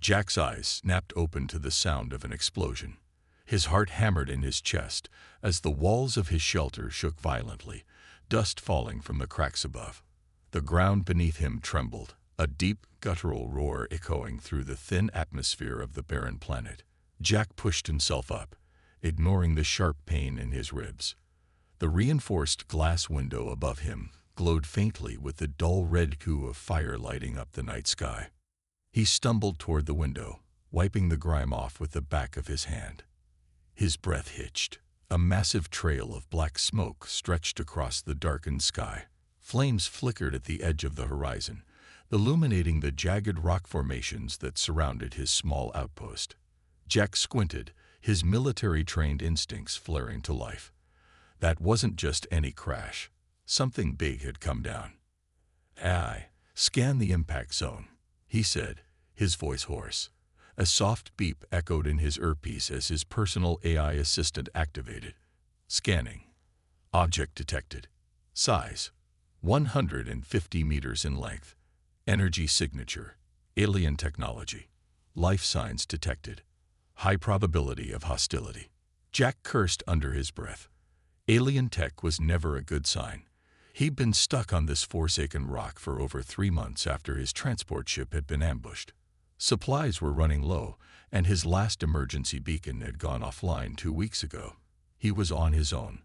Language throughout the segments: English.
Jack's eyes snapped open to the sound of an explosion. His heart hammered in his chest as the walls of his shelter shook violently, dust falling from the cracks above. The ground beneath him trembled, a deep, guttural roar echoing through the thin atmosphere of the barren planet. Jack pushed himself up, ignoring the sharp pain in his ribs. The reinforced glass window above him glowed faintly with the dull red hue of fire lighting up the night sky. He stumbled toward the window, wiping the grime off with the back of his hand. His breath hitched. A massive trail of black smoke stretched across the darkened sky. Flames flickered at the edge of the horizon, illuminating the jagged rock formations that surrounded his small outpost. Jack squinted, his military-trained instincts flaring to life. That wasn't just any crash. Something big had come down. "AI, scan the impact zone," he said, his voice hoarse. A soft beep echoed in his earpiece as his personal AI assistant activated. Scanning. Object detected. Size: 150 meters in length. Energy signature: alien technology. Life signs detected. High probability of hostility. Jack cursed under his breath. Alien tech was never a good sign. He'd been stuck on this forsaken rock for over 3 months after his transport ship had been ambushed. Supplies were running low, and his last emergency beacon had gone offline 2 weeks ago. He was on his own.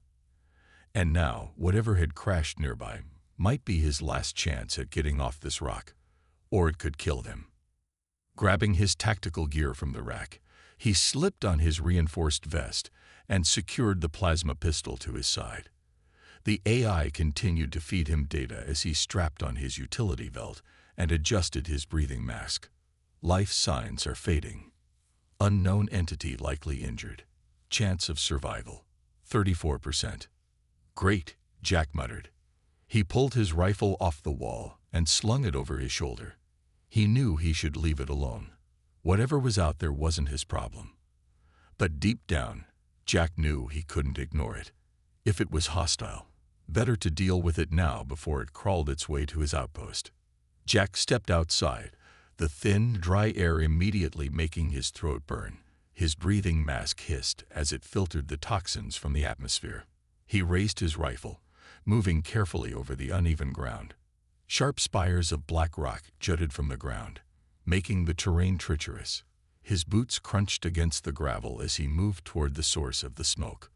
And now, whatever had crashed nearby might be his last chance at getting off this rock, or it could kill him. Grabbing his tactical gear from the rack, he slipped on his reinforced vest and secured the plasma pistol to his side. The AI continued to feed him data as he strapped on his utility belt and adjusted his breathing mask. Life signs are fading. Unknown entity likely injured. Chance of survival: 34%. Great, Jack muttered. He pulled his rifle off the wall and slung it over his shoulder. He knew he should leave it alone. Whatever was out there wasn't his problem. But deep down, Jack knew he couldn't ignore it. If it was hostile, better to deal with it now before it crawled its way to his outpost. Jack stepped outside, the thin, dry air immediately making his throat burn. His breathing mask hissed as it filtered the toxins from the atmosphere. He raised his rifle, moving carefully over the uneven ground. Sharp spires of black rock jutted from the ground, making the terrain treacherous. His boots crunched against the gravel as he moved toward the source of the smoke.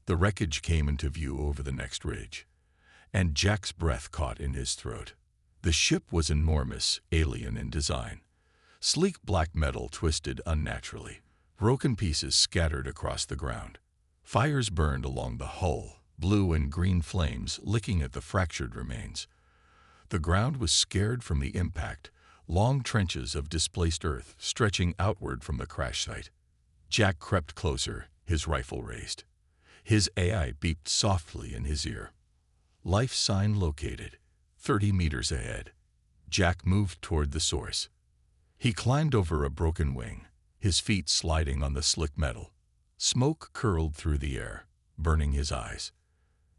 The wreckage came into view over the next ridge, and Jack's breath caught in his throat. The ship was enormous, alien in design. Sleek black metal twisted unnaturally. Broken pieces scattered across the ground. Fires burned along the hull, blue and green flames licking at the fractured remains. The ground was scarred from the impact, long trenches of displaced earth stretching outward from the crash site. Jack crept closer, his rifle raised. His AI beeped softly in his ear. Life sign located, 30 meters ahead. Jack moved toward the source. He climbed over a broken wing, his feet sliding on the slick metal. Smoke curled through the air, burning his eyes.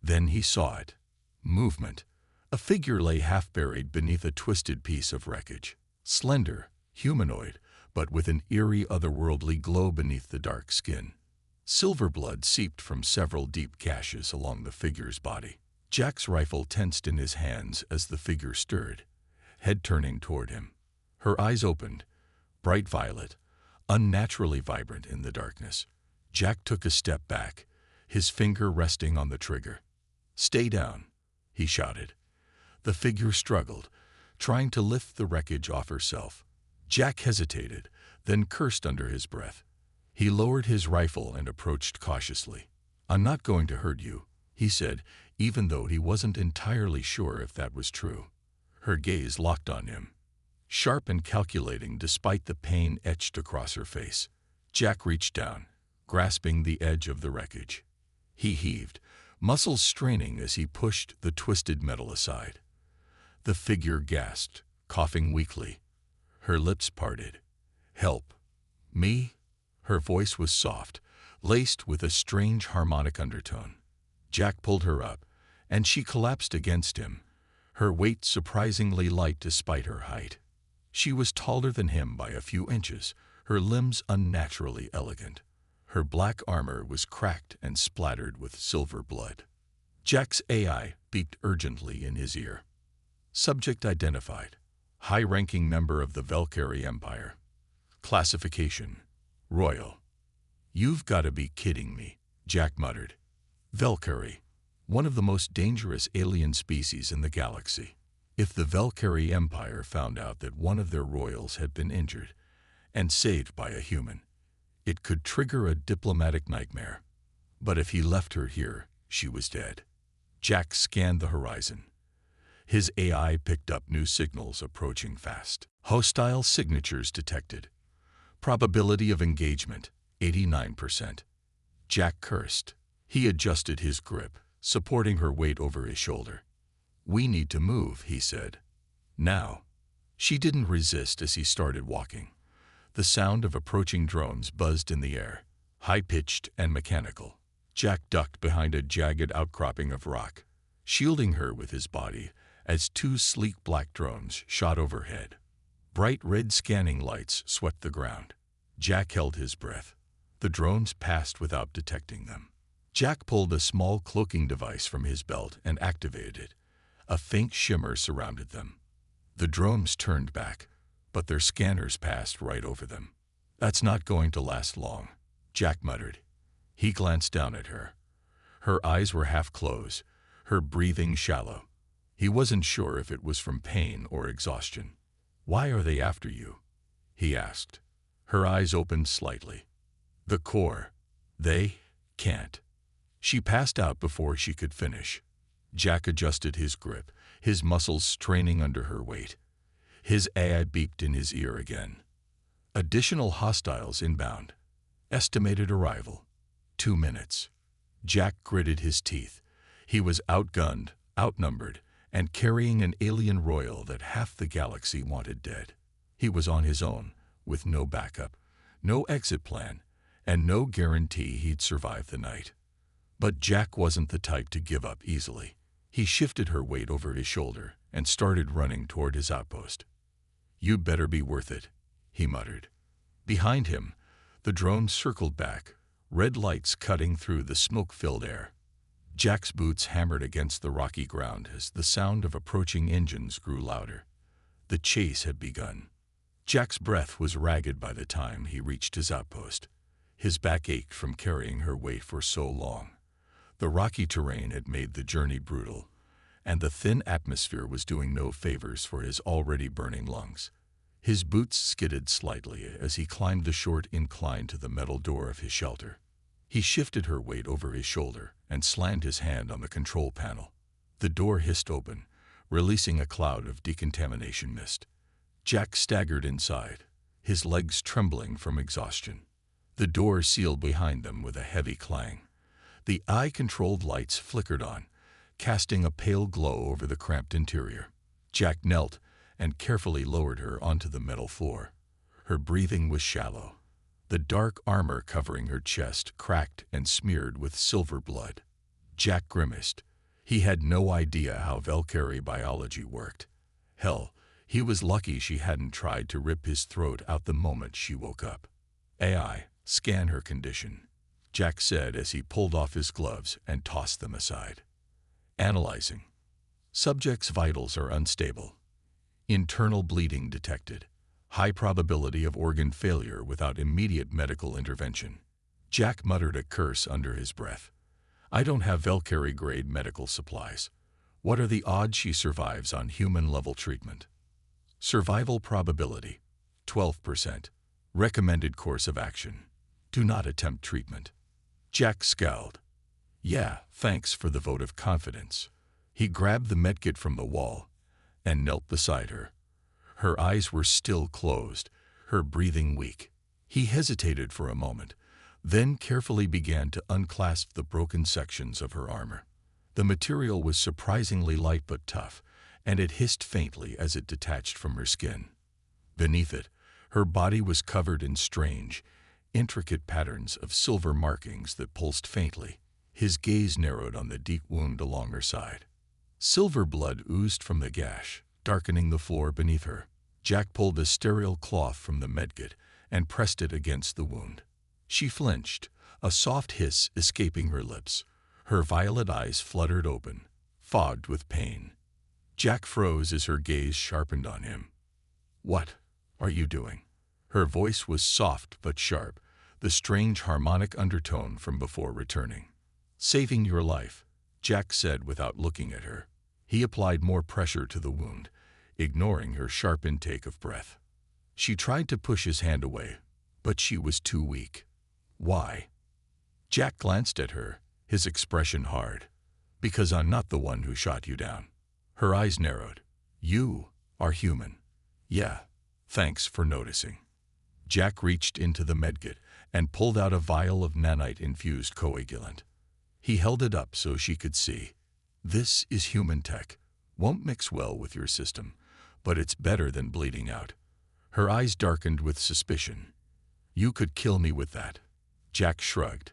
Then he saw it. Movement. A figure lay half-buried beneath a twisted piece of wreckage. Slender, humanoid, but with an eerie otherworldly glow beneath the dark skin. Silver blood seeped from several deep gashes along the figure's body. Jack's rifle tensed in his hands as the figure stirred, head turning toward him. Her eyes opened, bright violet, unnaturally vibrant in the darkness. Jack took a step back, his finger resting on the trigger. "Stay down," he shouted. The figure struggled, trying to lift the wreckage off herself. Jack hesitated, then cursed under his breath. He lowered his rifle and approached cautiously. "I'm not going to hurt you," he said, even though he wasn't entirely sure if that was true. Her gaze locked on him, sharp and calculating despite the pain etched across her face. Jack reached down, grasping the edge of the wreckage. He heaved, muscles straining as he pushed the twisted metal aside. The figure gasped, coughing weakly. Her lips parted. "Help. Me?" Her voice was soft, laced with a strange harmonic undertone. Jack pulled her up, and she collapsed against him, her weight surprisingly light despite her height. She was taller than him by a few inches, her limbs unnaturally elegant. Her black armor was cracked and splattered with silver blood. Jack's AI beeped urgently in his ear. Subject identified. High-ranking member of the Valkyrie Empire. Classification: Royal. "You've got to be kidding me," Jack muttered. Valkyrie, one of the most dangerous alien species in the galaxy. If the Valkyrie Empire found out that one of their royals had been injured and saved by a human, it could trigger a diplomatic nightmare. But if he left her here, she was dead. Jack scanned the horizon. His AI picked up new signals approaching fast. Hostile signatures detected. Probability of engagement, 89%. Jack cursed. He adjusted his grip, supporting her weight over his shoulder. "We need to move," he said. "Now." She didn't resist as he started walking. The sound of approaching drones buzzed in the air, high-pitched and mechanical. Jack ducked behind a jagged outcropping of rock, shielding her with his body as two sleek black drones shot overhead. Bright red scanning lights swept the ground. Jack held his breath. The drones passed without detecting them. Jack pulled a small cloaking device from his belt and activated it. A faint shimmer surrounded them. The drones turned back, but their scanners passed right over them. "That's not going to last long," Jack muttered. He glanced down at her. Her eyes were half closed, her breathing shallow. He wasn't sure if it was from pain or exhaustion. "Why are they after you?" he asked. Her eyes opened slightly. "The core. They can't." She passed out before she could finish. Jack adjusted his grip, his muscles straining under her weight. His AI beeped in his ear again. "Additional hostiles inbound. Estimated arrival: 2 minutes." Jack gritted his teeth. He was outgunned, outnumbered, and carrying an alien royal that half the galaxy wanted dead. He was on his own, with no backup, no exit plan, and no guarantee he'd survive the night. But Jack wasn't the type to give up easily. He shifted her weight over his shoulder and started running toward his outpost. "You'd better be worth it," he muttered. Behind him, the drone circled back, red lights cutting through the smoke-filled air. Jack's boots hammered against the rocky ground as the sound of approaching engines grew louder. The chase had begun. Jack's breath was ragged by the time he reached his outpost. His back ached from carrying her weight for so long. The rocky terrain had made the journey brutal, and the thin atmosphere was doing no favors for his already burning lungs. His boots skidded slightly as he climbed the short incline to the metal door of his shelter. He shifted her weight over his shoulder and slammed his hand on the control panel. The door hissed open, releasing a cloud of decontamination mist. Jack staggered inside, his legs trembling from exhaustion. The door sealed behind them with a heavy clang. The eye-controlled lights flickered on, casting a pale glow over the cramped interior. Jack knelt and carefully lowered her onto the metal floor. Her breathing was shallow. The dark armor covering her chest cracked and smeared with silver blood. Jack grimaced. He had no idea how Valkyrie biology worked. Hell, he was lucky she hadn't tried to rip his throat out the moment she woke up. "AI, scan her condition," Jack said as he pulled off his gloves and tossed them aside. Analyzing. Subject's vitals are unstable. Internal bleeding detected. High probability of organ failure without immediate medical intervention. Jack muttered a curse under his breath. "I don't have Valkyrie-grade medical supplies. What are the odds she survives on human-level treatment?" Survival probability, 12%. Recommended course of action: do not attempt treatment. Jack scowled. "Yeah, thanks for the vote of confidence." He grabbed the medkit from the wall and knelt beside her. Her eyes were still closed, her breathing weak. He hesitated for a moment, then carefully began to unclasp the broken sections of her armor. The material was surprisingly light but tough, and it hissed faintly as it detached from her skin. Beneath it, her body was covered in strange, intricate patterns of silver markings that pulsed faintly. His gaze narrowed on the deep wound along her side. Silver blood oozed from the gash, darkening the floor beneath her. Jack pulled a sterile cloth from the medkit and pressed it against the wound. She flinched, a soft hiss escaping her lips. Her violet eyes fluttered open, fogged with pain. Jack froze as her gaze sharpened on him. "What are you doing?" Her voice was soft but sharp, the strange harmonic undertone from before returning. "Saving your life," Jack said without looking at her. He applied more pressure to the wound, ignoring her sharp intake of breath. She tried to push his hand away, but she was too weak. "Why?" Jack glanced at her, his expression hard. "Because I'm not the one who shot you down." Her eyes narrowed. "You are human." "Yeah, thanks for noticing." Jack reached into the medkit and pulled out a vial of nanite-infused coagulant. He held it up so she could see. "This is human tech. Won't mix well with your system, but it's better than bleeding out." Her eyes darkened with suspicion. "You could kill me with that." Jack shrugged.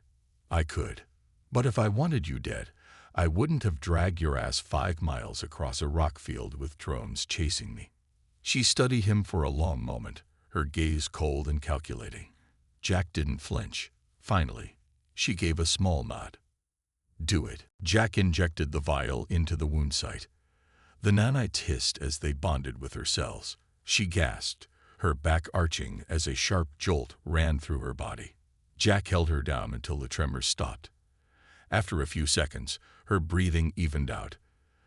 "I could. But if I wanted you dead, I wouldn't have dragged your ass 5 miles across a rock field with drones chasing me." She studied him for a long moment, her gaze cold and calculating. Jack didn't flinch. Finally, she gave a small nod. "Do it." Jack injected the vial into the wound site. The nanites hissed as they bonded with her cells. She gasped, her back arching as a sharp jolt ran through her body. Jack held her down until the tremors stopped. After a few seconds, her breathing evened out.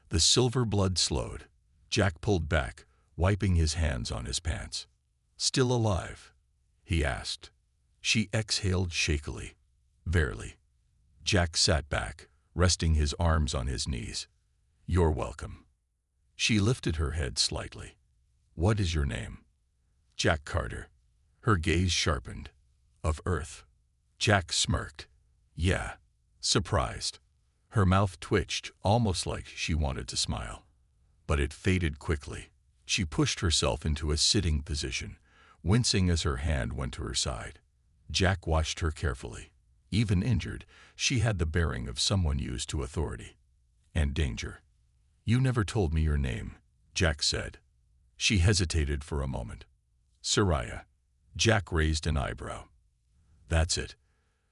The silver blood slowed. Jack pulled back, wiping his hands on his pants. "Still alive?" he asked. She exhaled shakily. "Barely." Jack sat back, resting his arms on his knees. "You're welcome." She lifted her head slightly. "What is your name?" "Jack Carter." Her gaze sharpened. "Of Earth?" Jack smirked. "Yeah." Surprised. Her mouth twitched, almost like she wanted to smile. But it faded quickly. She pushed herself into a sitting position, wincing as her hand went to her side. Jack watched her carefully. Even injured, she had the bearing of someone used to authority and danger. "You never told me your name," Jack said. She hesitated for a moment. "Soraya." Jack raised an eyebrow. "That's it.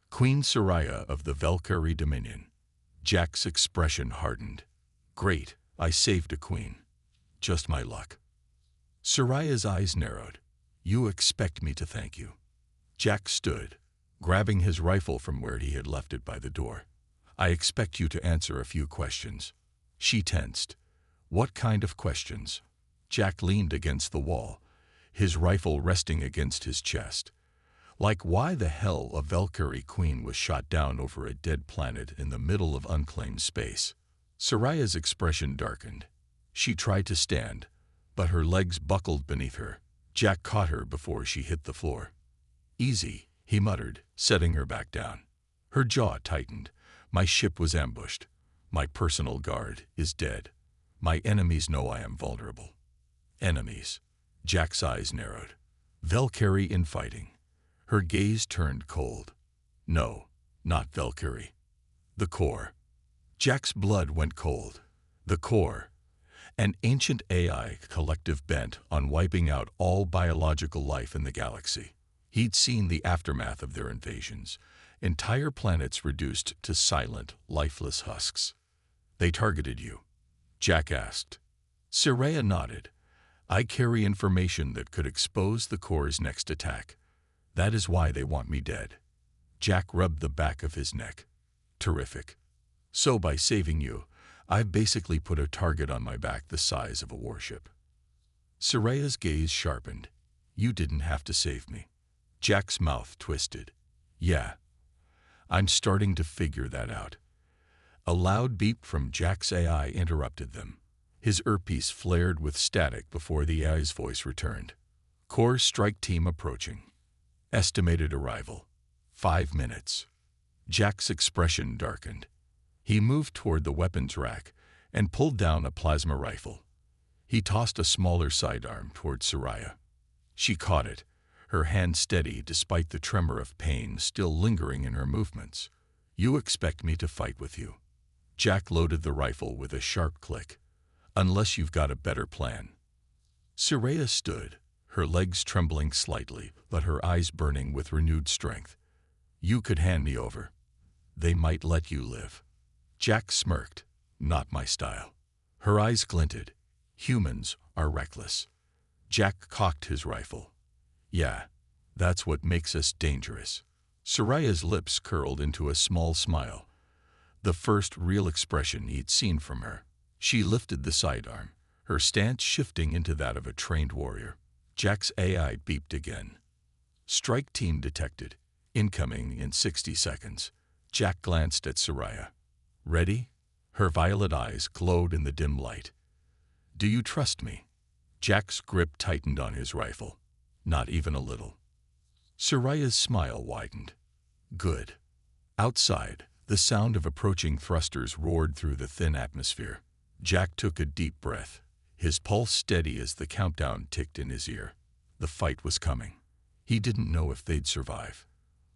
Queen Soraya of the Valkyrie Dominion." Jack's expression hardened. "Great, I saved a queen. Just my luck." Soraya's eyes narrowed. "You expect me to thank you." Jack stood, grabbing his rifle from where he had left it by the door. "I expect you to answer a few questions." She tensed. "What kind of questions?" Jack leaned against the wall, his rifle resting against his chest. Like why the hell a Valkyrie queen was shot down over a dead planet in the middle of unclaimed space. Soraya's expression darkened. She tried to stand, but her legs buckled beneath her. Jack caught her before she hit the floor. "Easy," he muttered, setting her back down. Her jaw tightened. "My ship was ambushed. My personal guard is dead. My enemies know I am vulnerable." "Enemies?" Jack's eyes narrowed. "Valkyrie infighting." Her gaze turned cold. "No, not Valkyrie. The Core." Jack's blood went cold. The Core. An ancient AI collective bent on wiping out all biological life in the galaxy. He'd seen the aftermath of their invasions. Entire planets reduced to silent, lifeless husks. "They targeted you?" Jack asked. Soraya nodded. "I carry information that could expose the Core's next attack. That is why they want me dead." Jack rubbed the back of his neck. "Terrific. So by saving you, I've basically put a target on my back the size of a warship." Soraya's gaze sharpened. "You didn't have to save me." Jack's mouth twisted. "Yeah. I'm starting to figure that out." A loud beep from Jack's AI interrupted them. His earpiece flared with static before the AI's voice returned. "Core strike team approaching. Estimated arrival, 5 minutes." Jack's expression darkened. He moved toward the weapons rack and pulled down a plasma rifle. He tossed a smaller sidearm toward Soraya. She caught it, her hand steady despite the tremor of pain still lingering in her movements. "You expect me to fight with you?" Jack loaded the rifle with a sharp click. "Unless you've got a better plan." Soraya stood, her legs trembling slightly, but her eyes burning with renewed strength. "You could hand me over. They might let you live." Jack smirked. "Not my style." Her eyes glinted. "Humans are reckless." Jack cocked his rifle. "Yeah, that's what makes us dangerous." Soraya's lips curled into a small smile, the first real expression he'd seen from her. She lifted the sidearm, her stance shifting into that of a trained warrior. Jack's AI beeped again. "Strike team detected. Incoming in 60 seconds. Jack glanced at Soraya. "Ready?" Her violet eyes glowed in the dim light. "Do you trust me?" Jack's grip tightened on his rifle. "Not even a little." Soraya's smile widened. "Good." Outside, the sound of approaching thrusters roared through the thin atmosphere. Jack took a deep breath, his pulse steady as the countdown ticked in his ear. The fight was coming. He didn't know if they'd survive,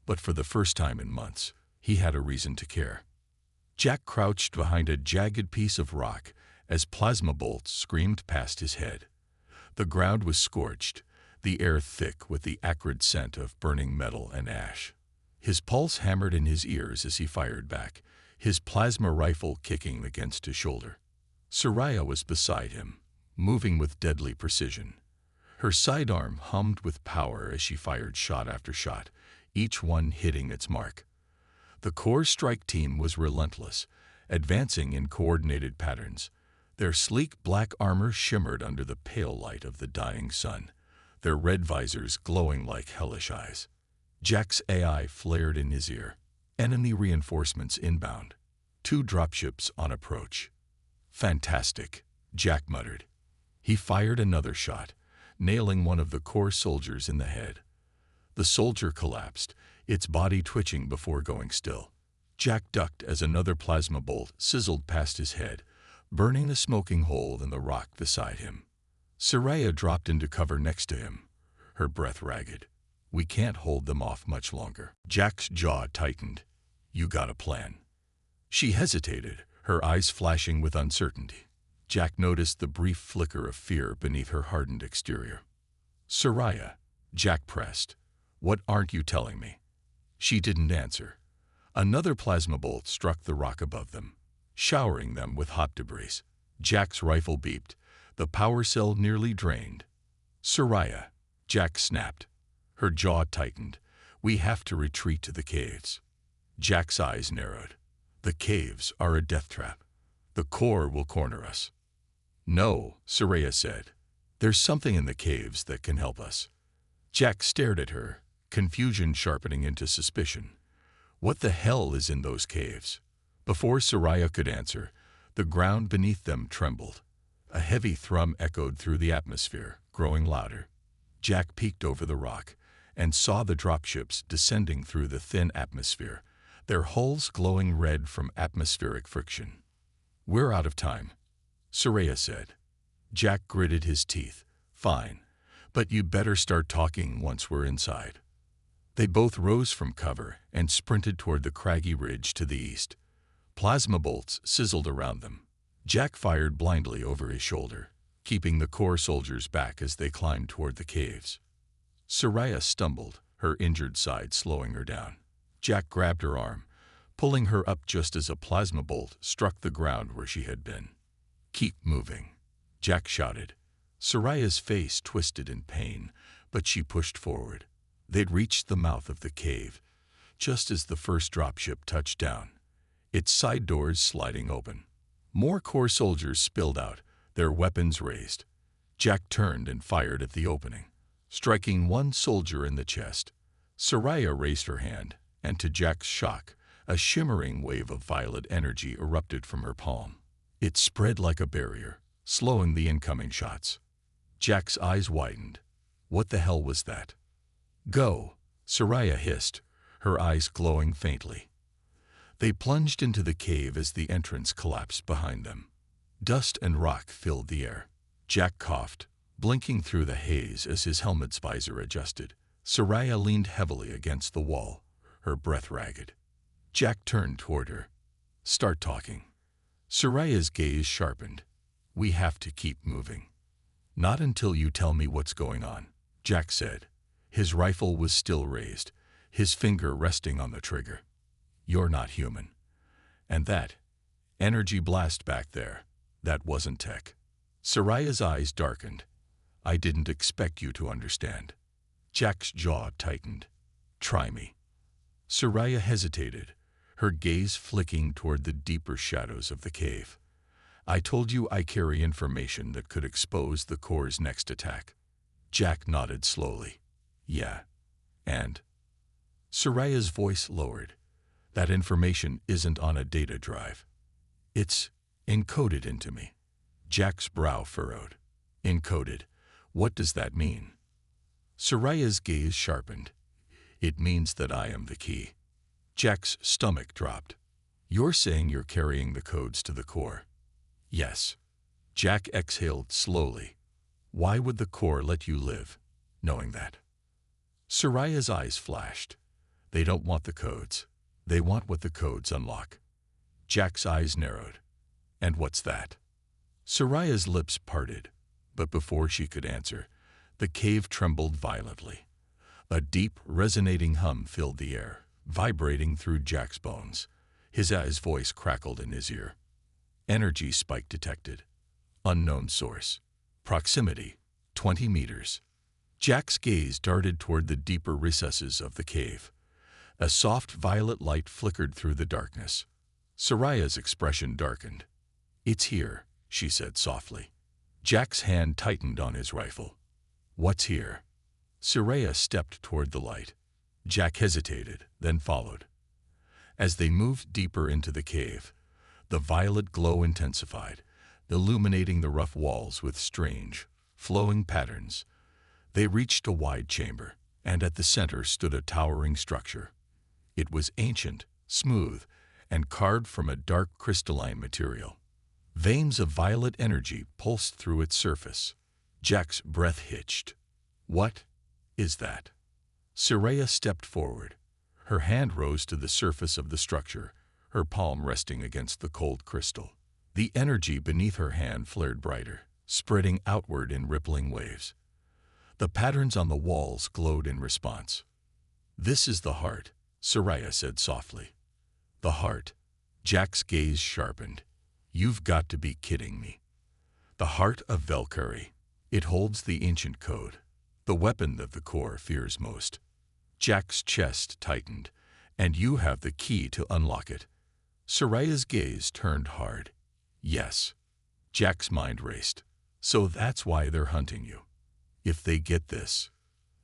but for the first time in months, he had a reason to care. Jack crouched behind a jagged piece of rock as plasma bolts screamed past his head. The ground was scorched, the air thick with the acrid scent of burning metal and ash. His pulse hammered in his ears as he fired back, his plasma rifle kicking against his shoulder. Soraya was beside him, moving with deadly precision. Her sidearm hummed with power as she fired shot after shot, each one hitting its mark. The core strike team was relentless, advancing in coordinated patterns. Their sleek black armor shimmered under the pale light of the dying sun, their red visors glowing like hellish eyes. Jack's AI flared in his ear. Enemy reinforcements inbound. 2 dropships on approach. "Fantastic," Jack muttered. He fired another shot, nailing one of the core soldiers in the head. The soldier collapsed, its body twitching before going still. Jack ducked as another plasma bolt sizzled past his head, burning a smoking hole in the rock beside him. Soraya dropped into cover next to him, her breath ragged. "We can't hold them off much longer." Jack's jaw tightened. "You got a plan?" She hesitated, her eyes flashing with uncertainty. Jack noticed the brief flicker of fear beneath her hardened exterior. "Soraya," Jack pressed, "what aren't you telling me?" She didn't answer. Another plasma bolt struck the rock above them, showering them with hot debris. Jack's rifle beeped, the power cell nearly drained. "Soraya," Jack snapped. Her jaw tightened. "We have to retreat to the caves." Jack's eyes narrowed. "The caves are a death trap. The core will corner us." "No," Soraya said. "There's something in the caves that can help us." Jack stared at her, confusion sharpening into suspicion. "What the hell is in those caves?" Before Soraya could answer, the ground beneath them trembled. A heavy thrum echoed through the atmosphere, growing louder. Jack peeked over the rock and saw the dropships descending through the thin atmosphere, their hulls glowing red from atmospheric friction. "We're out of time," Soraya said. Jack gritted his teeth. "Fine, but you better start talking once we're inside." They both rose from cover and sprinted toward the craggy ridge to the east. Plasma bolts sizzled around them. Jack fired blindly over his shoulder, keeping the core soldiers back as they climbed toward the caves. Soraya stumbled, her injured side slowing her down. Jack grabbed her arm, pulling her up just as a plasma bolt struck the ground where she had been. "Keep moving," Jack shouted. Soraya's face twisted in pain, but she pushed forward. They'd reached the mouth of the cave, just as the first dropship touched down, its side doors sliding open. More core soldiers spilled out, their weapons raised. Jack turned and fired at the opening, striking one soldier in the chest. Soraya raised her hand, and to Jack's shock, a shimmering wave of violet energy erupted from her palm. It spread like a barrier, slowing the incoming shots. Jack's eyes widened. What the hell was that? "Go," Soraya hissed, her eyes glowing faintly. They plunged into the cave as the entrance collapsed behind them. Dust and rock filled the air. Jack coughed, blinking through the haze as his helmet's visor adjusted. Soraya leaned heavily against the wall, her breath ragged. Jack turned toward her. "Start talking." Soraya's gaze sharpened. "We have to keep moving." "Not until you tell me what's going on." Jack said. His rifle was still raised, his finger resting on the trigger. "You're not human. And that energy blast back there, that wasn't tech." Soraya's eyes darkened. "I didn't expect you to understand." Jack's jaw tightened. "Try me." Soraya hesitated, her gaze flicking toward the deeper shadows of the cave. "I told you I carry information that could expose the core's next attack." Jack nodded slowly. "Yeah. And?" Soraya's voice lowered. "That information isn't on a data drive. It's encoded into me." Jack's brow furrowed. "Encoded? What does that mean?" Soraya's gaze sharpened. "It means that I am the key." Jack's stomach dropped. "You're saying you're carrying the codes to the core?" "Yes." Jack exhaled slowly. "Why would the core let you live, knowing that?" Soraya's eyes flashed. "They don't want the codes. They want what the codes unlock." Jack's eyes narrowed. "And what's that?" Soraya's lips parted, but before she could answer, the cave trembled violently. A deep, resonating hum filled the air, vibrating through Jack's bones. His voice crackled in his ear. "Energy spike detected. Unknown source. Proximity, 20 meters." Jack's gaze darted toward the deeper recesses of the cave. A soft violet light flickered through the darkness. Soraya's expression darkened. "It's here," she said softly. Jack's hand tightened on his rifle. "What's here?" Soraya stepped toward the light. Jack hesitated, then followed. As they moved deeper into the cave, the violet glow intensified, illuminating the rough walls with strange, flowing patterns. They reached a wide chamber, and at the center stood a towering structure. It was ancient, smooth, and carved from a dark crystalline material. Veins of violet energy pulsed through its surface. Jack's breath hitched. "What is that?" Soraya stepped forward. Her hand rose to the surface of the structure, her palm resting against the cold crystal. The energy beneath her hand flared brighter, spreading outward in rippling waves. The patterns on the walls glowed in response. "This is the heart," Soraya said softly. "The heart." Jack's gaze sharpened. "You've got to be kidding me." "The heart of Valkyrie. It holds the ancient code, the weapon that the core fears most." Jack's chest tightened. "And you have the key to unlock it." Soraya's gaze turned hard. "Yes." Jack's mind raced. "So that's why they're hunting you. If they get this,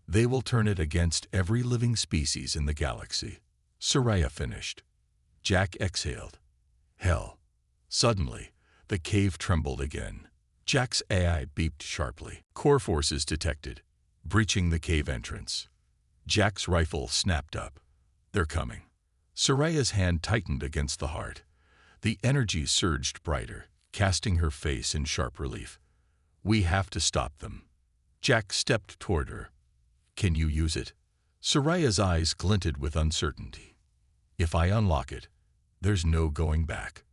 they will turn it against every living species in the galaxy." Soraya finished. Jack exhaled. "Hell." Suddenly, the cave trembled again. Jack's AI beeped sharply. "Core forces detected, breaching the cave entrance." Jack's rifle snapped up. "They're coming." Soraya's hand tightened against the heart. The energy surged brighter, casting her face in sharp relief. "We have to stop them." Jack stepped toward her. "Can you use it?" Soraya's eyes glinted with uncertainty. "If I unlock it, there's no going back."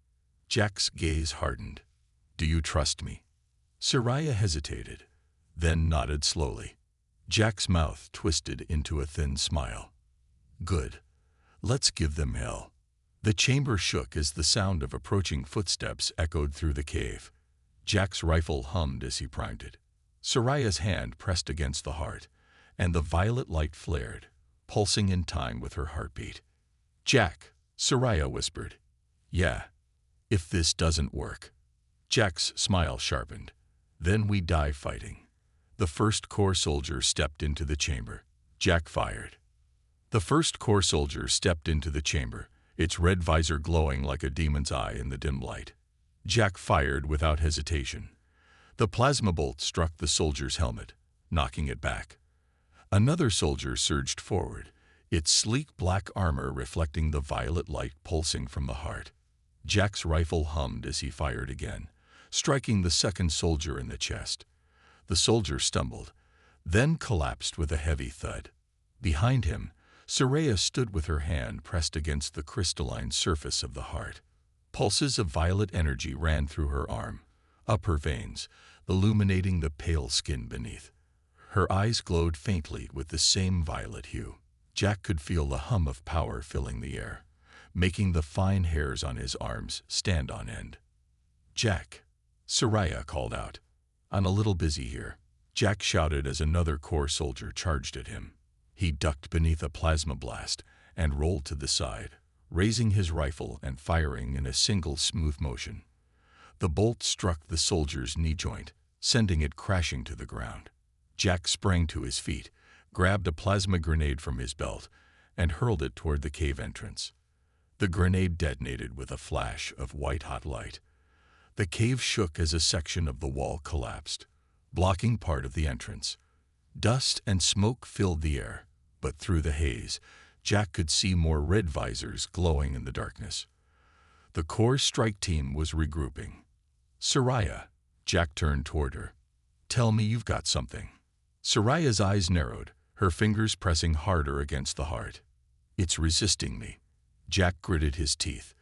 Jack's gaze hardened. "Do you trust me?" Soraya hesitated, then nodded slowly. Jack's mouth twisted into a thin smile. "Good. Let's give them hell." The chamber shook as the sound of approaching footsteps echoed through the cave. Jack's rifle hummed as he primed it. Soraya's hand pressed against the heart, and the violet light flared, pulsing in time with her heartbeat. "Jack," Soraya whispered. "Yeah. If this doesn't work." Jack's smile sharpened. "Then we die fighting." The first core soldier stepped into the chamber. Jack fired. The first core soldier stepped into the chamber, its red visor glowing like a demon's eye in the dim light. Jack fired without hesitation. The plasma bolt struck the soldier's helmet, knocking it back. Another soldier surged forward, its sleek black armor reflecting the violet light pulsing from the heart. Jack's rifle hummed as he fired again, striking the second soldier in the chest. The soldier stumbled, then collapsed with a heavy thud. Behind him, Soraya stood with her hand pressed against the crystalline surface of the heart. Pulses of violet energy ran through her arm, up her veins, illuminating the pale skin beneath. Her eyes glowed faintly with the same violet hue. Jack could feel the hum of power filling the air, making the fine hairs on his arms stand on end. "Jack," Soraya called out. "I'm a little busy here." Jack shouted as another core soldier charged at him. He ducked beneath a plasma blast and rolled to the side, raising his rifle and firing in a single smooth motion. The bolt struck the soldier's knee joint, sending it crashing to the ground. Jack sprang to his feet, grabbed a plasma grenade from his belt, and hurled it toward the cave entrance. The grenade detonated with a flash of white-hot light. The cave shook as a section of the wall collapsed, blocking part of the entrance. Dust and smoke filled the air, but through the haze, Jack could see more red visors glowing in the darkness. The core strike team was regrouping. "Soraya," Jack turned toward her. "Tell me you've got something." Soraya's eyes narrowed, her fingers pressing harder against the heart. "It's resisting me." Jack gritted his teeth.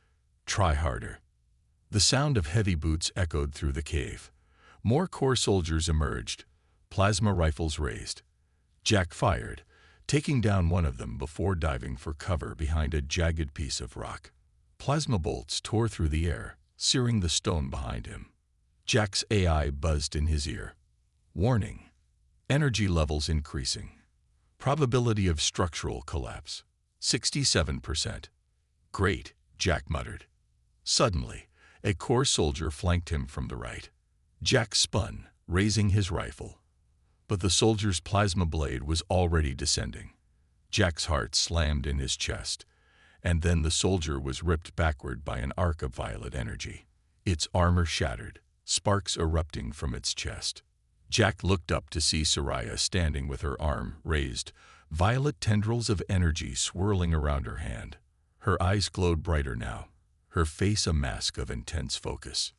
"Try harder." The sound of heavy boots echoed through the cave. More core soldiers emerged, plasma rifles raised. Jack fired, taking down one of them before diving for cover behind a jagged piece of rock. Plasma bolts tore through the air, searing the stone behind him. Jack's AI buzzed in his ear. "Warning. Energy levels increasing. Probability of structural collapse. 67%. "Great," Jack muttered. Suddenly, a core soldier flanked him from the right. Jack spun, raising his rifle. But the soldier's plasma blade was already descending. Jack's heart slammed in his chest, and then the soldier was ripped backward by an arc of violet energy. Its armor shattered, sparks erupting from its chest. Jack looked up to see Soraya standing with her arm raised, violet tendrils of energy swirling around her hand. Her eyes glowed brighter now, her face a mask of intense focus.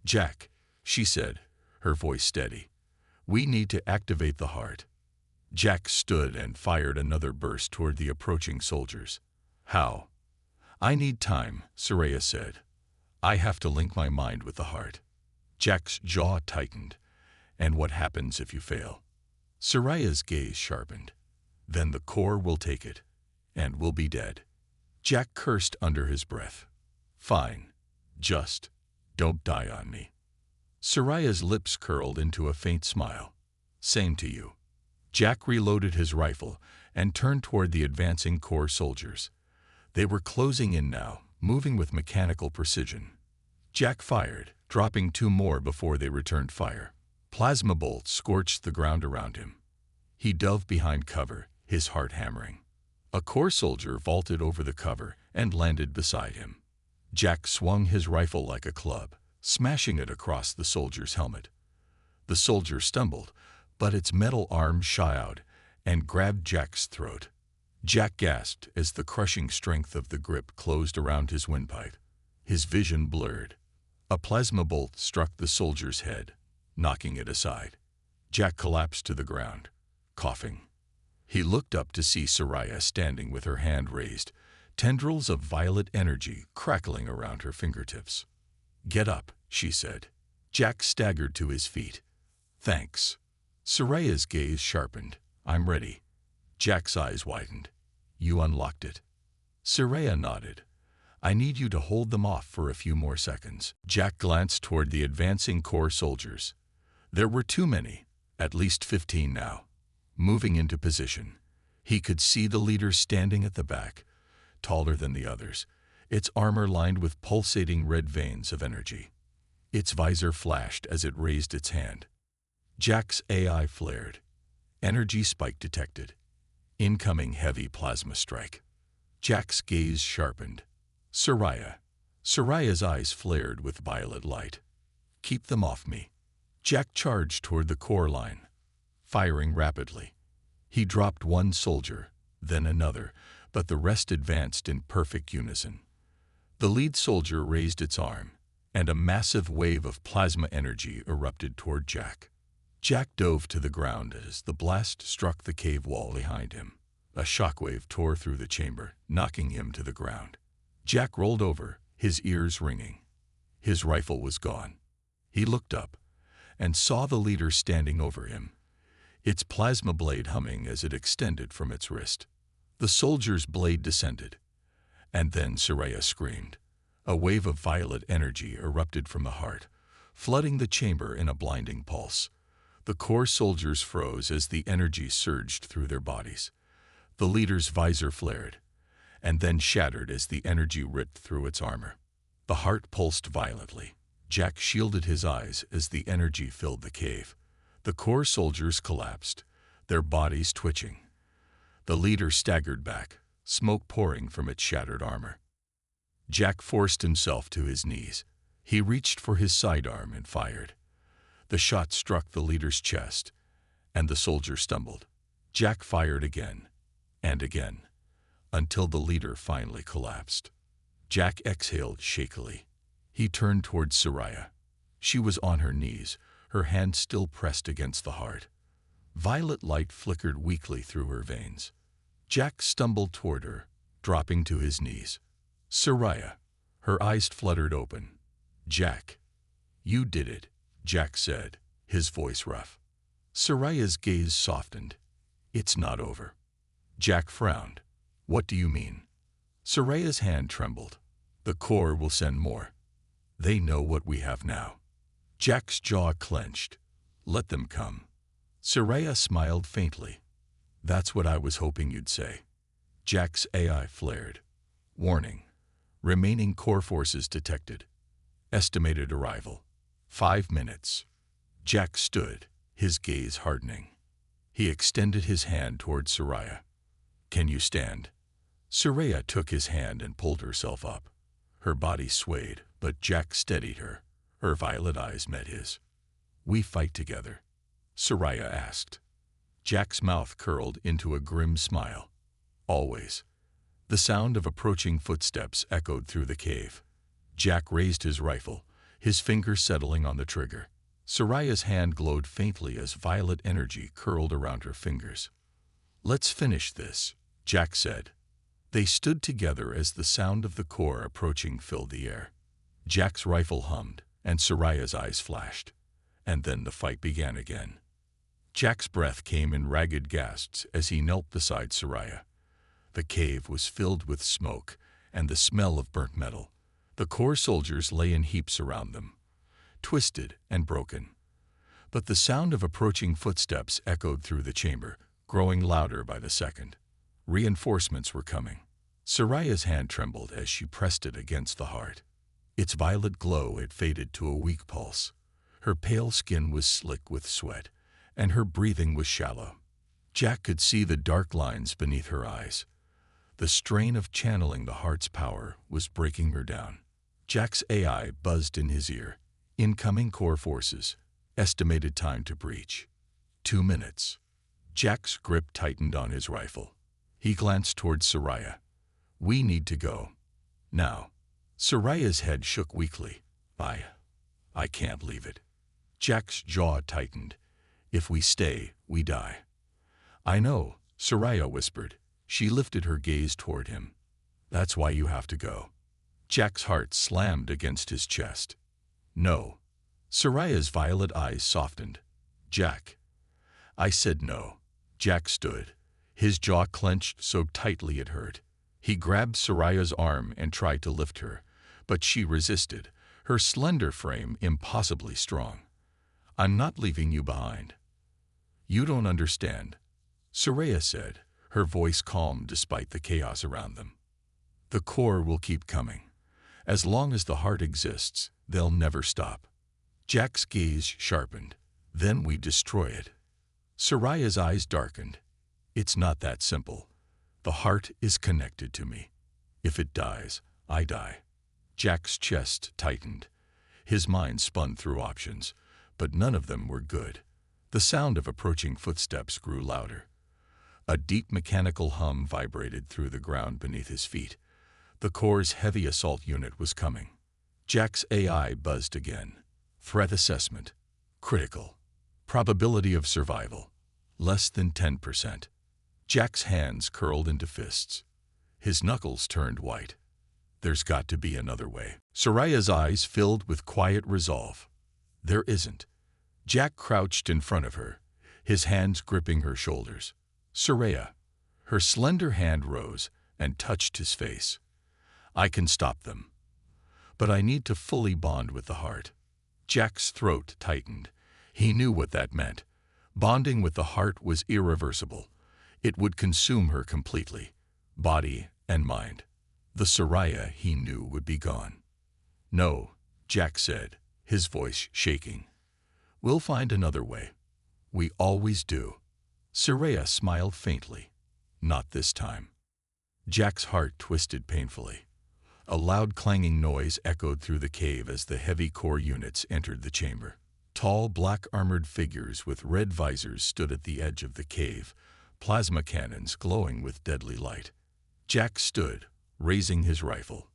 "Jack," she said, her voice steady, "we need to activate the heart." Jack stood and fired another burst toward the approaching soldiers. "How?" "I need time," Soraya said. "I have to link my mind with the heart." Jack's jaw tightened. "And what happens if you fail?" Soraya's gaze sharpened. "Then the core will take it, and we'll be dead." Jack cursed under his breath. "Fine. Just don't die on me." Soraya's lips curled into a faint smile. "Same to you." Jack reloaded his rifle and turned toward the advancing core soldiers. They were closing in now, moving with mechanical precision. Jack fired, dropping two more before they returned fire. Plasma bolts scorched the ground around him. He dove behind cover, his heart hammering. A core soldier vaulted over the cover and landed beside him. Jack swung his rifle like a club, smashing it across the soldier's helmet. The soldier stumbled, but its metal arm shot out and grabbed Jack's throat. Jack gasped as the crushing strength of the grip closed around his windpipe. His vision blurred. A plasma bolt struck the soldier's head, knocking it aside. Jack collapsed to the ground, coughing. He looked up to see Soraya standing with her hand raised, tendrils of violet energy crackling around her fingertips. "Get up," she said. Jack staggered to his feet. "Thanks." Soraya's gaze sharpened. "I'm ready." Jack's eyes widened. "You unlocked it." Soraya nodded. "I need you to hold them off for a few more seconds." Jack glanced toward the advancing core soldiers. There were too many, at least 15 now. Moving into position, he could see the leader standing at the back, taller than the others, its armor lined with pulsating red veins of energy. Its visor flashed as it raised its hand. Jack's AI flared. Energy spike detected. Incoming heavy plasma strike. Jack's gaze sharpened. "Soraya." Soraya's eyes flared with violet light. "Keep them off me." Jack charged toward the core line, firing rapidly. He dropped one soldier, then another, but the rest advanced in perfect unison. The lead soldier raised its arm, and a massive wave of plasma energy erupted toward Jack. Jack dove to the ground as the blast struck the cave wall behind him. A shockwave tore through the chamber, knocking him to the ground. Jack rolled over, his ears ringing. His rifle was gone. He looked up and saw the leader standing over him. its plasma blade humming as it extended from its wrist. The soldier's blade descended, and then Soraya screamed. A wave of violet energy erupted from the heart, flooding the chamber in a blinding pulse. The core soldiers froze as the energy surged through their bodies. The leader's visor flared, and then shattered as the energy ripped through its armor. The heart pulsed violently. Jack shielded his eyes as the energy filled the cave. The core soldiers collapsed, their bodies twitching. The leader staggered back, smoke pouring from its shattered armor. Jack forced himself to his knees. He reached for his sidearm and fired. The shot struck the leader's chest, and the soldier stumbled. Jack fired again, and again, until the leader finally collapsed. Jack exhaled shakily. He turned towards Soraya. She was on her knees, her hand still pressed against the heart. Violet light flickered weakly through her veins. Jack stumbled toward her, dropping to his knees. Soraya. Her eyes fluttered open. Jack. You did it, Jack said, his voice rough. Soraya's gaze softened. It's not over. Jack frowned. What do you mean? Soraya's hand trembled. The Corps will send more. They know what we have now. Jack's jaw clenched. Let them come. Soraya smiled faintly. That's what I was hoping you'd say. Jack's AI flared. Warning. Remaining Corps forces detected. Estimated arrival. 5 minutes. Jack stood, his gaze hardening. He extended his hand toward Soraya. Can you stand? Soraya took his hand and pulled herself up. Her body swayed, but Jack steadied her. Her violet eyes met his. We fight together? Soraya asked. Jack's mouth curled into a grim smile. Always. The sound of approaching footsteps echoed through the cave. Jack raised his rifle, his finger settling on the trigger. Soraya's hand glowed faintly as violet energy curled around her fingers. Let's finish this, Jack said. They stood together as the sound of the Corps approaching filled the air. Jack's rifle hummed, and Soraya's eyes flashed. And then the fight began again. Jack's breath came in ragged gasps as he knelt beside Soraya. The cave was filled with smoke and the smell of burnt metal. The Corps soldiers lay in heaps around them, twisted and broken. But the sound of approaching footsteps echoed through the chamber, growing louder by the second. Reinforcements were coming. Soraya's hand trembled as she pressed it against the heart. Its violet glow had faded to a weak pulse. Her pale skin was slick with sweat, and her breathing was shallow. Jack could see the dark lines beneath her eyes. The strain of channeling the heart's power was breaking her down. Jack's AI buzzed in his ear. Incoming Corps forces. Estimated time to breach. 2 minutes. Jack's grip tightened on his rifle. He glanced towards Soraya. We need to go. Now. Soraya's head shook weakly. I can't leave it. Jack's jaw tightened. If we stay, we die. I know, Soraya whispered. She lifted her gaze toward him. That's why you have to go. Jack's heart slammed against his chest. No. Soraya's violet eyes softened. Jack. I said no. Jack stood, his jaw clenched so tightly it hurt. He grabbed Soraya's arm and tried to lift her, but she resisted, her slender frame impossibly strong. I'm not leaving you behind. You don't understand, Soraya said, her voice calm despite the chaos around them. The Corps will keep coming. As long as the heart exists, they'll never stop. Jack's gaze sharpened. Then we destroy it. Soraya's eyes darkened. It's not that simple. The heart is connected to me. If it dies, I die. Jack's chest tightened. His mind spun through options, but none of them were good. The sound of approaching footsteps grew louder. A deep mechanical hum vibrated through the ground beneath his feet. The Corps' heavy assault unit was coming. Jack's AI buzzed again. Threat assessment. Critical. Probability of survival. Less than 10%. Jack's hands curled into fists. His knuckles turned white. There's got to be another way. Soraya's eyes filled with quiet resolve. There isn't. Jack crouched in front of her, his hands gripping her shoulders. Soraya. Her slender hand rose and touched his face. I can stop them. But I need to fully bond with the heart. Jack's throat tightened. He knew what that meant. Bonding with the heart was irreversible. It would consume her completely, body and mind. The Soraya he knew would be gone. No, Jack said, his voice shaking. We'll find another way. We always do. Soraya smiled faintly. Not this time. Jack's heart twisted painfully. A loud clanging noise echoed through the cave as the heavy core units entered the chamber. Tall, black-armored figures with red visors stood at the edge of the cave, plasma cannons glowing with deadly light. Jack stood, raising his rifle.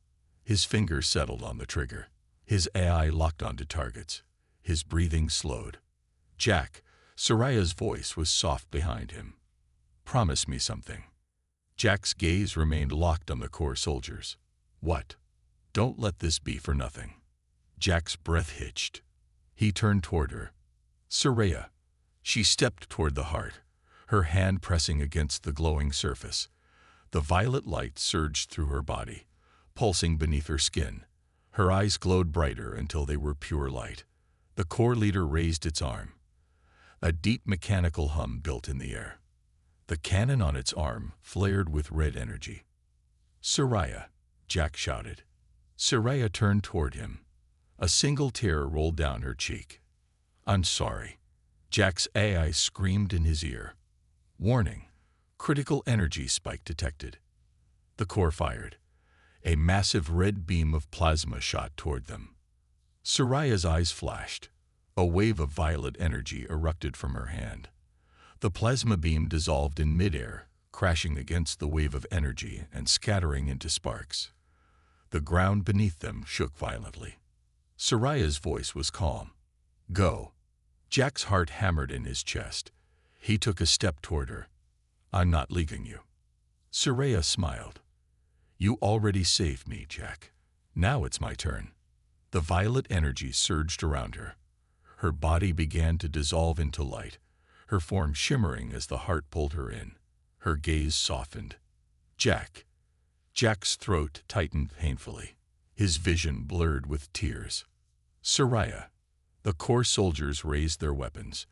His finger settled on the trigger. His AI locked onto targets. His breathing slowed. Jack, Soraya's voice was soft behind him. Promise me something. Jack's gaze remained locked on the core soldiers. What? Don't let this be for nothing. Jack's breath hitched. He turned toward her. Soraya. She stepped toward the heart, her hand pressing against the glowing surface. The violet light surged through her body, pulsing beneath her skin. Her eyes glowed brighter until they were pure light. The core leader raised its arm. A deep mechanical hum built in the air. The cannon on its arm flared with red energy. Soraya, Jack shouted. Soraya turned toward him. A single tear rolled down her cheek. I'm sorry. Jack's AI screamed in his ear. Warning. Critical energy spike detected. The core fired. A massive red beam of plasma shot toward them. Soraya's eyes flashed. A wave of violet energy erupted from her hand. The plasma beam dissolved in midair, crashing against the wave of energy and scattering into sparks. The ground beneath them shook violently. Soraya's voice was calm. Go. Jack's heart hammered in his chest. He took a step toward her. I'm not leaving you. Soraya smiled. You already saved me, Jack. Now it's my turn. The violet energy surged around her. Her body began to dissolve into light, her form shimmering as the heart pulled her in. Her gaze softened. Jack. Jack's throat tightened painfully. His vision blurred with tears. Soraya. The core soldiers raised their weapons.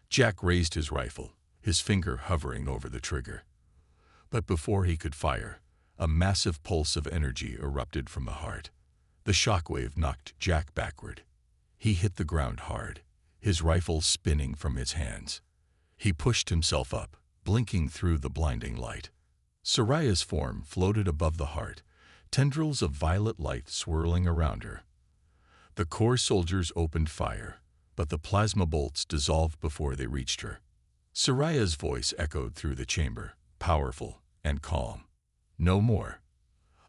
Jack raised his rifle, his finger hovering over the trigger. But before he could fire, a massive pulse of energy erupted from the heart. The shockwave knocked Jack backward. He hit the ground hard, his rifle spinning from his hands. He pushed himself up, blinking through the blinding light. Soraya's form floated above the heart, tendrils of violet light swirling around her. The core soldiers opened fire, but the plasma bolts dissolved before they reached her. Soraya's voice echoed through the chamber, powerful and calm. No more.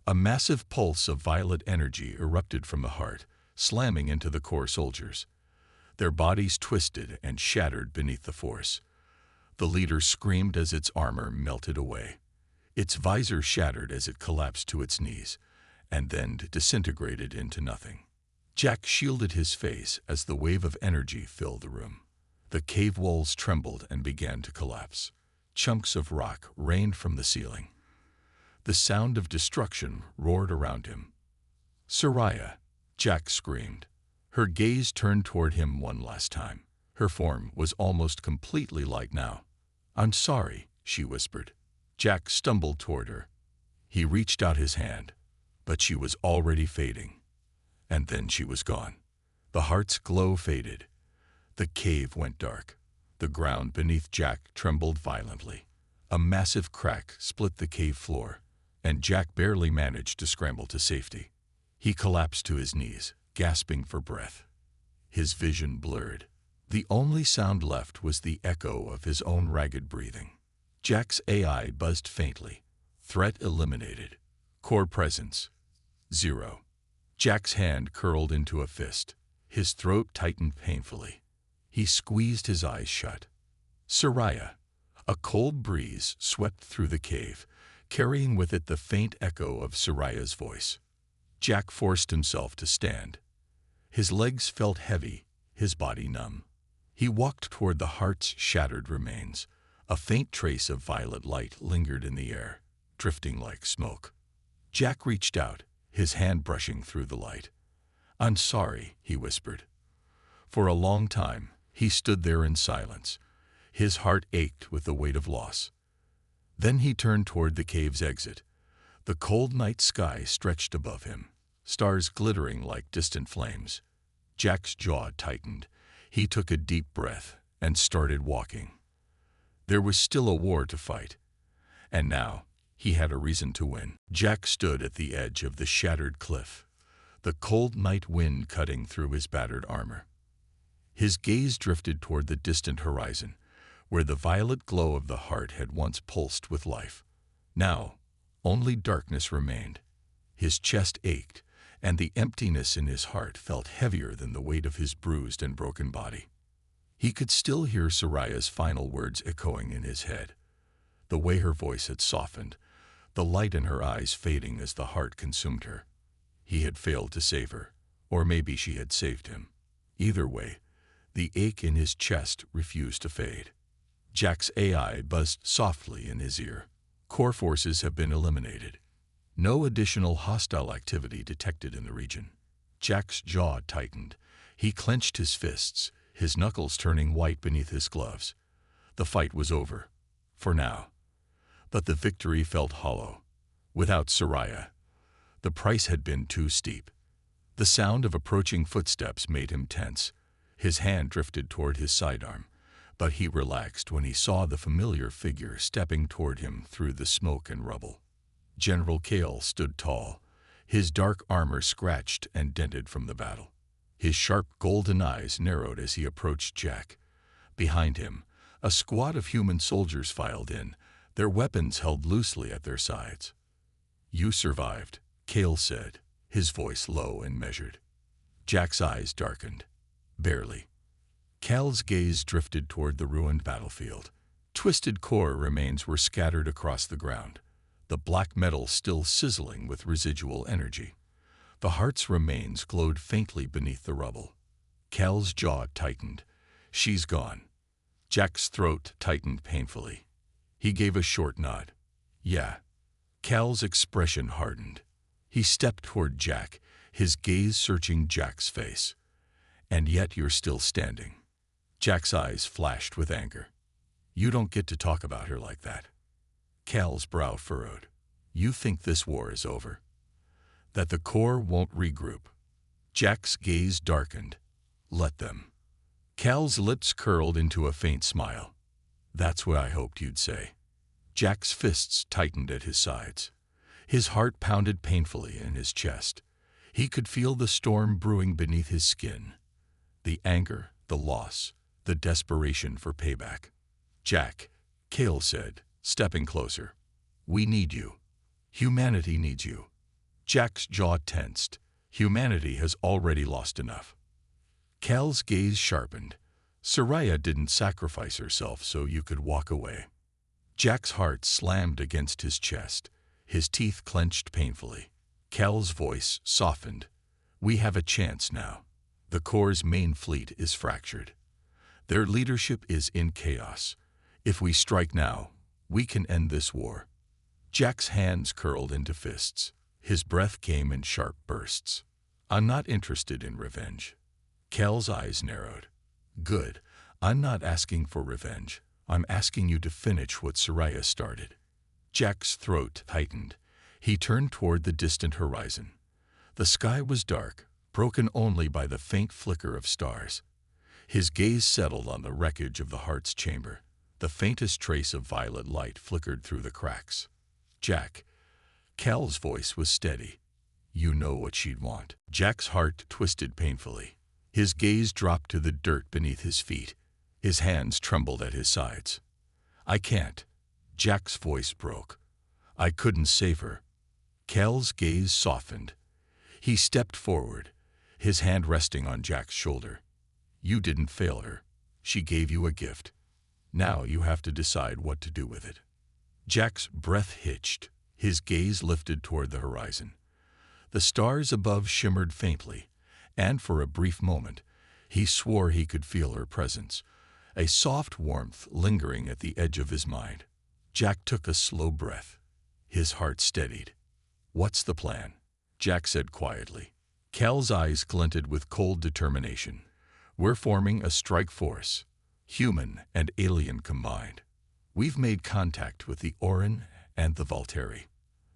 A massive pulse of violet energy erupted from the heart, slamming into the core soldiers. Their bodies twisted and shattered beneath the force. The leader screamed as its armor melted away. Its visor shattered as it collapsed to its knees, and then disintegrated into nothing. Jack shielded his face as the wave of energy filled the room. The cave walls trembled and began to collapse. Chunks of rock rained from the ceiling. The sound of destruction roared around him. Soraya, Jack screamed. Her gaze turned toward him one last time. Her form was almost completely light now. I'm sorry, she whispered. Jack stumbled toward her. He reached out his hand, but she was already fading. And then she was gone. The heart's glow faded. The cave went dark. The ground beneath Jack trembled violently. A massive crack split the cave floor, and Jack barely managed to scramble to safety. He collapsed to his knees, gasping for breath. His vision blurred. The only sound left was the echo of his own ragged breathing. Jack's AI buzzed faintly. Threat eliminated. Core presence 0. Jack's hand curled into a fist. His throat tightened painfully. He squeezed his eyes shut. Soraya. A cold breeze swept through the cave, carrying with it the faint echo of Soraya's voice. Jack forced himself to stand. His legs felt heavy, his body numb. He walked toward the heart's shattered remains. A faint trace of violet light lingered in the air, drifting like smoke. Jack reached out, his hand brushing through the light. "I'm sorry," he whispered. For a long time, he stood there in silence. His heart ached with the weight of loss. Then he turned toward the cave's exit. The cold night sky stretched above him, stars glittering like distant flames. Jack's jaw tightened. He took a deep breath and started walking. There was still a war to fight, and now he had a reason to win. Jack stood at the edge of the shattered cliff, the cold night wind cutting through his battered armor. His gaze drifted toward the distant horizon, where the violet glow of the heart had once pulsed with life. Now, only darkness remained. His chest ached, and the emptiness in his heart felt heavier than the weight of his bruised and broken body. He could still hear Soraya's final words echoing in his head. The way her voice had softened, the light in her eyes fading as the heart consumed her. He had failed to save her, or maybe she had saved him. Either way, the ache in his chest refused to fade. Jack's AI buzzed softly in his ear. Core forces have been eliminated. No additional hostile activity detected in the region. Jack's jaw tightened. He clenched his fists, his knuckles turning white beneath his gloves. The fight was over, for now. But the victory felt hollow. Without Soraya, the price had been too steep. The sound of approaching footsteps made him tense. His hand drifted toward his sidearm, but he relaxed when he saw the familiar figure stepping toward him through the smoke and rubble. General Kale stood tall, his dark armor scratched and dented from the battle. His sharp golden eyes narrowed as he approached Jack. Behind him, a squad of human soldiers filed in, their weapons held loosely at their sides. "You survived," Kale said, his voice low and measured. Jack's eyes darkened. "Barely." Cal's gaze drifted toward the ruined battlefield. Twisted core remains were scattered across the ground, the black metal still sizzling with residual energy. The heart's remains glowed faintly beneath the rubble. Cal's jaw tightened. "She's gone." Jack's throat tightened painfully. He gave a short nod. "Yeah." Cal's expression hardened. He stepped toward Jack, his gaze searching Jack's face. "And yet you're still standing." Jack's eyes flashed with anger. "You don't get to talk about her like that." Cal's brow furrowed. "You think this war is over? That the core won't regroup?" Jack's gaze darkened. "Let them." Cal's lips curled into a faint smile. "That's what I hoped you'd say." Jack's fists tightened at his sides. His heart pounded painfully in his chest. He could feel the storm brewing beneath his skin. The anger, the loss, the desperation for payback. "Jack," Kale said, stepping closer. "We need you. Humanity needs you." Jack's jaw tensed. Humanity has already lost enough. Cal's gaze sharpened. "Soraya didn't sacrifice herself so you could walk away." Jack's heart slammed against his chest. His teeth clenched painfully. Cal's voice softened. "We have a chance now. The Core's main fleet is fractured. Their leadership is in chaos. If we strike now, we can end this war." Jack's hands curled into fists. His breath came in sharp bursts. "I'm not interested in revenge." Cal's eyes narrowed. "Good. I'm not asking for revenge. I'm asking you to finish what Soraya started." Jack's throat tightened. He turned toward the distant horizon. The sky was dark, broken only by the faint flicker of stars. His gaze settled on the wreckage of the heart's chamber. The faintest trace of violet light flickered through the cracks. "Jack." Cal's voice was steady. "You know what she'd want." Jack's heart twisted painfully. His gaze dropped to the dirt beneath his feet. His hands trembled at his sides. "I can't." Jack's voice broke. "I couldn't save her." Cal's gaze softened. He stepped forward, his hand resting on Jack's shoulder. "You didn't fail her. She gave you a gift. Now you have to decide what to do with it." Jack's breath hitched. His gaze lifted toward the horizon. The stars above shimmered faintly, and for a brief moment, He swore he could feel her presence, a soft warmth lingering at the edge of his mind. Jack took a slow breath. His heart steadied. "What's the plan?" Jack said quietly. Cal's eyes glinted with cold determination. "We're forming a strike force, human and alien combined. We've made contact with the Orin and the Volteri.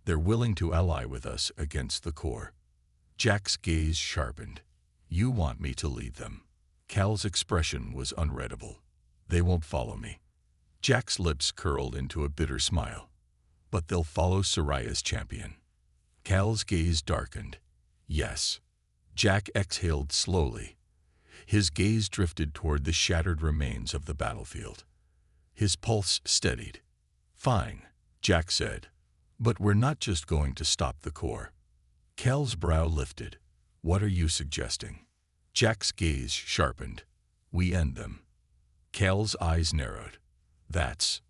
They're willing to ally with us against the core." Jack's gaze sharpened. "You want me to lead them?" Cal's expression was unreadable. "They won't follow me." Jack's lips curled into a bitter smile. "But they'll follow Soraya's champion." Cal's gaze darkened. "Yes." Jack exhaled slowly. His gaze drifted toward the shattered remains of the battlefield. His pulse steadied. "Fine," Jack said. "But we're not just going to stop the core." Cal's brow lifted. "What are you suggesting?" Jack's gaze sharpened. "We end them." Cal's eyes narrowed. "That's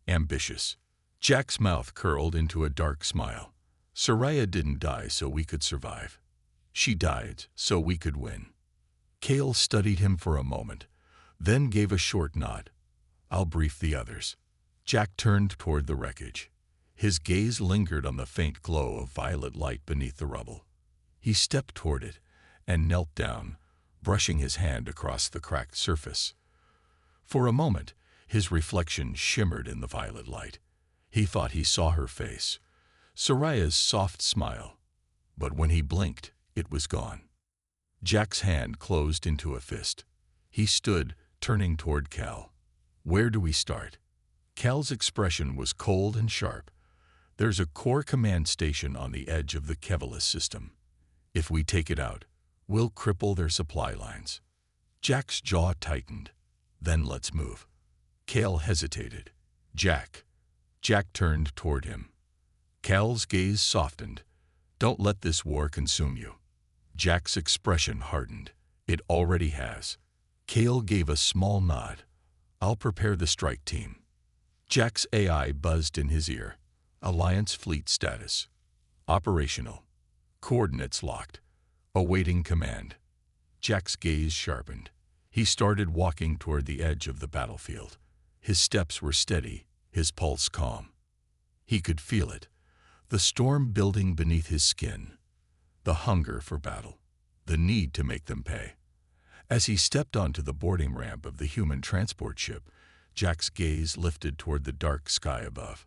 ambitious." Jack's mouth curled into a dark smile. "Soraya didn't die so we could survive. She died so we could win." Cal studied him for a moment, then gave a short nod. "I'll brief the others." Jack turned toward the wreckage. His gaze lingered on the faint glow of violet light beneath the rubble. He stepped toward it and knelt down, brushing his hand across the cracked surface. For a moment, his reflection shimmered in the violet light. He thought he saw her face, Soraya's soft smile. But when he blinked, it was gone. Jack's hand closed into a fist. He stood, turning toward Cal. "Where do we start?" Cal's expression was cold and sharp. "There's a core command station on the edge of the Kevalis system. If we take it out, we'll cripple their supply lines." Jack's jaw tightened. "Then let's move." Cal hesitated. "Jack." Jack turned toward him. Cal's gaze softened. "Don't let this war consume you." Jack's expression hardened. "It already has." Cal gave a small nod. "I'll prepare the strike team." Jack's AI buzzed in his ear. "Alliance fleet status. Operational. Coordinates locked. Awaiting command." Jack's gaze sharpened. He started walking toward the edge of the battlefield. His steps were steady, his pulse calm. He could feel it, the storm building beneath his skin, the hunger for battle, the need to make them pay. As he stepped onto the boarding ramp of the human transport ship, Jack's gaze lifted toward the dark sky above.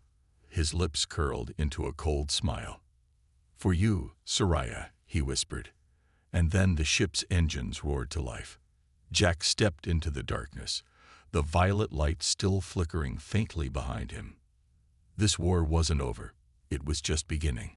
His lips curled into a cold smile. "For you, Soraya," he whispered. And then the ship's engines roared to life. Jack stepped into the darkness, the violet light still flickering faintly behind him. This war wasn't over. It was just beginning.